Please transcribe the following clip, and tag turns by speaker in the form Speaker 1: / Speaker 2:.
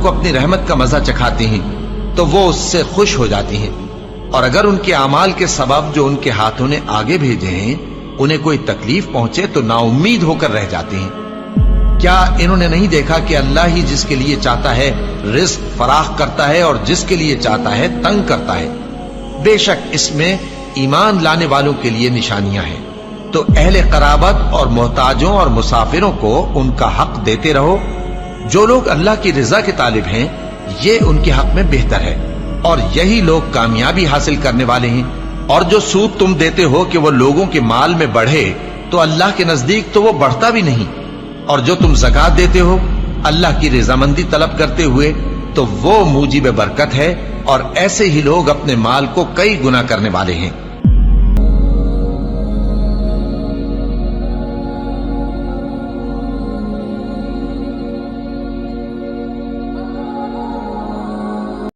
Speaker 1: को अपनी रहमत का मजा चखाती हैं तो वो उससे खुश हो जाती हैं, और अगर उनके अमाल के सबब जो उनके हाथों ने आगे भेजे हैं उन्हें कोई तकलीफ पहुंचे तो नाउम्मीद होकर रह जाती हैं। क्या इन्होंने नहीं देखा कि अल्लाह ही जिसके लिए चाहता है रिस्क फराख करता है और जिसके लिए चाहता है तंग करता है। बेशक इसमें ईमान लाने वालों के लिए निशानियां हैं। तो अहले कराबत और मोहताजों और मुसाफिरों को उनका हक देते रहो। जो लोग अल्लाह की रिजा के तालिब हैं ये उनके हक में बेहतर है, और यही लोग कामयाबी हासिल करने वाले हैं। और जो सूद तुम देते हो कि वो लोगों के माल में बढ़े, तो अल्लाह के नजदीक तो वो बढ़ता भी नहीं। और जो तुम ज़कात देते हो अल्लाह की रजामंदी तलब करते हुए, तो वो मूजिब बरकत है, और ऐसे ही लोग अपने माल को कई गुना करने वाले हैं।